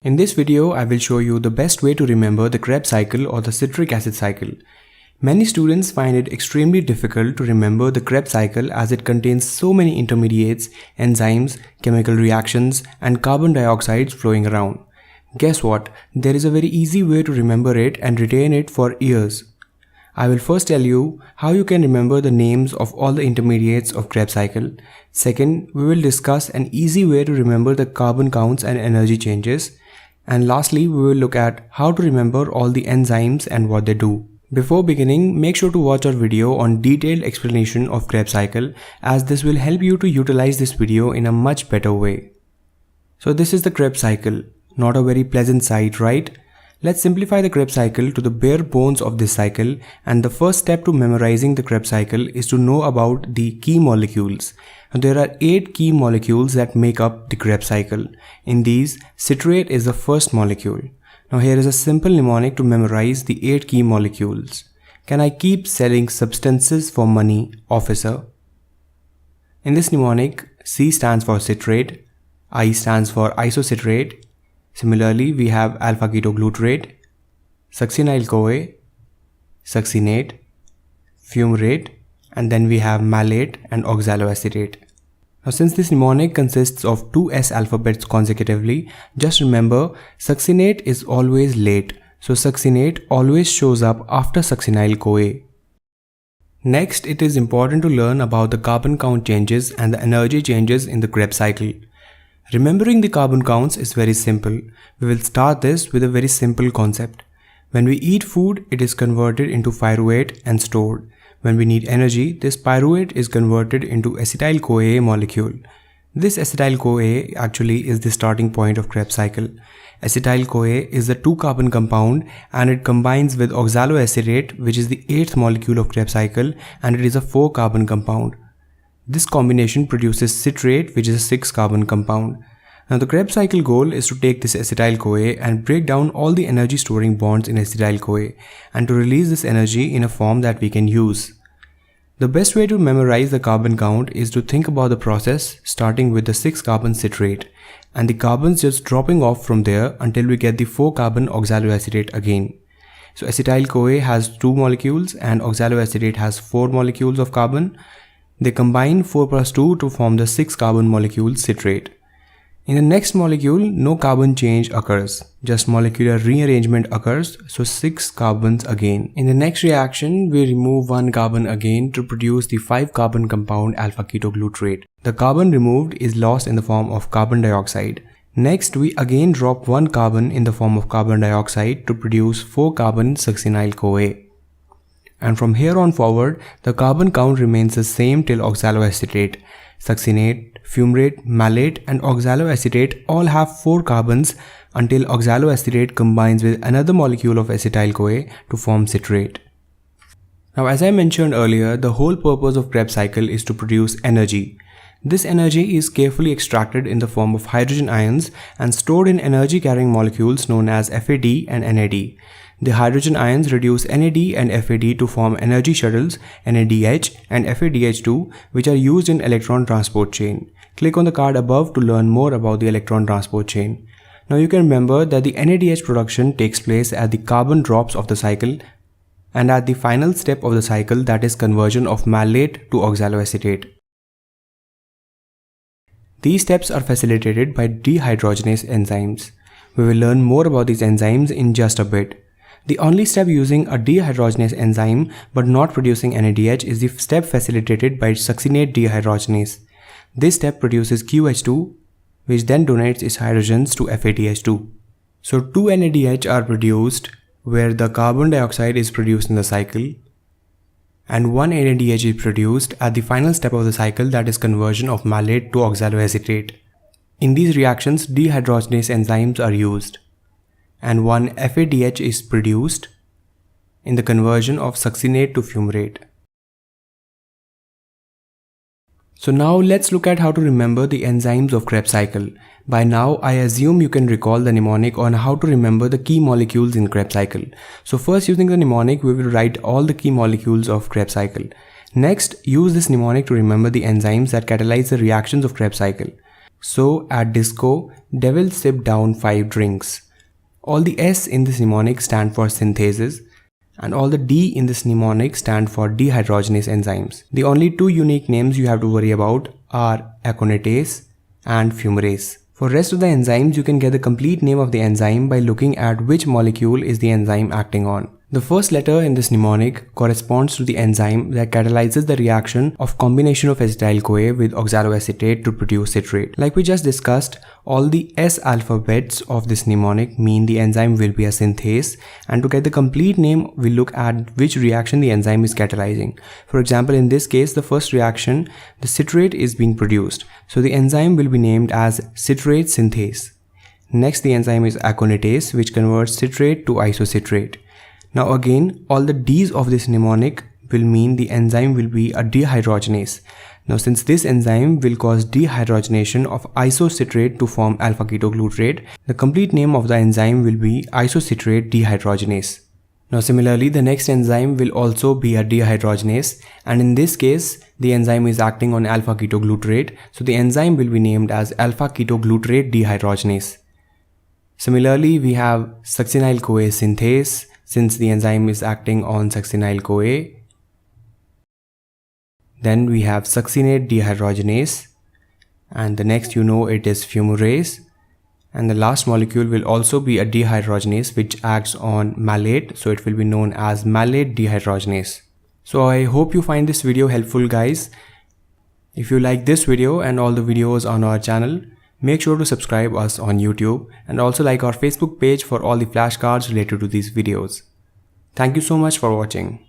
In this video, I will show you the best way to remember the Krebs cycle or the citric acid cycle. Many students find it extremely difficult to remember the Krebs cycle as it contains so many intermediates, enzymes, chemical reactions, and carbon dioxide flowing around. Guess what? There is a very easy way to remember it and retain it for years. I will first tell you how you can remember the names of all the intermediates of Krebs cycle. Second, we will discuss an easy way to remember the carbon counts and energy changes. And lastly, we will look at how to remember all the enzymes and what they do. Before beginning, make sure to watch our video on detailed explanation of Krebs cycle, as this will help you to utilize this video in a much better way. So this is the Krebs cycle. Not a very pleasant sight, right? Let's simplify the Krebs cycle to the bare bones of this cycle, and the first step to memorizing the Krebs cycle is to know about the key molecules. There are 8 key molecules that make up the Krebs cycle. In these, citrate is the first molecule. Now here is a simple mnemonic to memorize the 8 key molecules. Can I keep selling substances for money, officer? In this mnemonic, C stands for citrate, I stands for isocitrate. Similarly, we have alpha-ketoglutarate, succinyl-CoA, succinate, fumarate, and then we have malate and oxaloacetate. Now since this mnemonic consists of 2 S alphabets consecutively, just remember succinate is always late, so succinate always shows up after succinyl-CoA. Next, it is important to learn about the carbon count changes and the energy changes in the Krebs cycle. Remembering the carbon counts is very simple. We will start this with a very simple concept. When we eat food, it is converted into pyruvate and stored. When we need energy, this pyruvate is converted into acetyl-CoA molecule. This acetyl-CoA actually is the starting point of Krebs cycle. Acetyl-CoA is a 2-carbon compound and it combines with oxaloacetate, which is the 8th molecule of Krebs cycle, and it is a 4-carbon compound. This combination produces citrate, which is a 6-carbon compound. Now the Krebs cycle goal is to take this acetyl-CoA and break down all the energy storing bonds in acetyl-CoA and to release this energy in a form that we can use. The best way to memorize the carbon count is to think about the process starting with the 6-carbon citrate and the carbons just dropping off from there until we get the 4-carbon oxaloacetate again. So acetyl-CoA has 2 molecules and oxaloacetate has 4 molecules of carbon. They combine 4 plus 2 to form the 6-carbon molecule citrate. In the next molecule, no carbon change occurs, just molecular rearrangement occurs, so 6 carbons again. In the next reaction, we remove 1 carbon again to produce the 5-carbon compound alpha-ketoglutarate. The carbon removed is lost in the form of carbon dioxide. Next, we again drop 1 carbon in the form of carbon dioxide to produce 4-carbon succinyl-CoA. And from here on forward, the carbon count remains the same till oxaloacetate. Succinate, fumarate, malate, and oxaloacetate all have 4 carbons until oxaloacetate combines with another molecule of acetyl-CoA to form citrate. Now as I mentioned earlier, the whole purpose of Krebs cycle is to produce energy. This energy is carefully extracted in the form of hydrogen ions and stored in energy carrying molecules known as FAD and NAD. The hydrogen ions reduce NAD and FAD to form energy shuttles, NADH and FADH2, which are used in electron transport chain. Click on the card above to learn more about the electron transport chain. Now you can remember that the NADH production takes place at the carbon drops of the cycle and at the final step of the cycle, that is conversion of malate to oxaloacetate. These steps are facilitated by dehydrogenase enzymes. We will learn more about these enzymes in just a bit. The only step using a dehydrogenase enzyme but not producing NADH is the step facilitated by succinate dehydrogenase. This step produces QH2, which then donates its hydrogens to FADH2. So 2 NADH are produced where the carbon dioxide is produced in the cycle, and 1 NADH is produced at the final step of the cycle, that is conversion of malate to oxaloacetate. In these reactions, dehydrogenase enzymes are used, and 1 FADH is produced in the conversion of succinate to fumarate. So now let's look at how to remember the enzymes of Krebs cycle. By now, I assume you can recall the mnemonic on how to remember the key molecules in Krebs cycle. So first, using the mnemonic, we will write all the key molecules of Krebs cycle. Next, use this mnemonic to remember the enzymes that catalyze the reactions of Krebs cycle. So at disco, devil sipped down 5 drinks. All the S in this mnemonic stand for synthesis, and all the D in this mnemonic stand for dehydrogenase enzymes. The only two unique names you have to worry about are aconitase and fumarase. For rest of the enzymes, you can get the complete name of the enzyme by looking at which molecule is the enzyme acting on. The first letter in this mnemonic corresponds to the enzyme that catalyzes the reaction of combination of acetyl-CoA with oxaloacetate to produce citrate. Like we just discussed, all the S alphabets of this mnemonic mean the enzyme will be a synthase, and to get the complete name, we look at which reaction the enzyme is catalyzing. For example, in this case, the first reaction, the citrate is being produced, so the enzyme will be named as citrate synthase. Next, the enzyme is aconitase, which converts citrate to isocitrate. Now again, all the D's of this mnemonic will mean the enzyme will be a dehydrogenase. Now since this enzyme will cause dehydrogenation of isocitrate to form alpha-ketoglutarate, the complete name of the enzyme will be isocitrate dehydrogenase. Now similarly, the next enzyme will also be a dehydrogenase, and in this case, the enzyme is acting on alpha-ketoglutarate, so the enzyme will be named as alpha-ketoglutarate dehydrogenase. Similarly, we have succinyl-CoA synthase, since the enzyme is acting on succinyl-CoA. Then we have succinate dehydrogenase, and the next it is fumarase, and the last molecule will also be a dehydrogenase which acts on malate, so it will be known as malate dehydrogenase. So I hope you find this video helpful, guys. If you like this video and all the videos on our channel, make sure to subscribe us on YouTube and also like our Facebook page for all the flashcards related to these videos. Thank you so much for watching.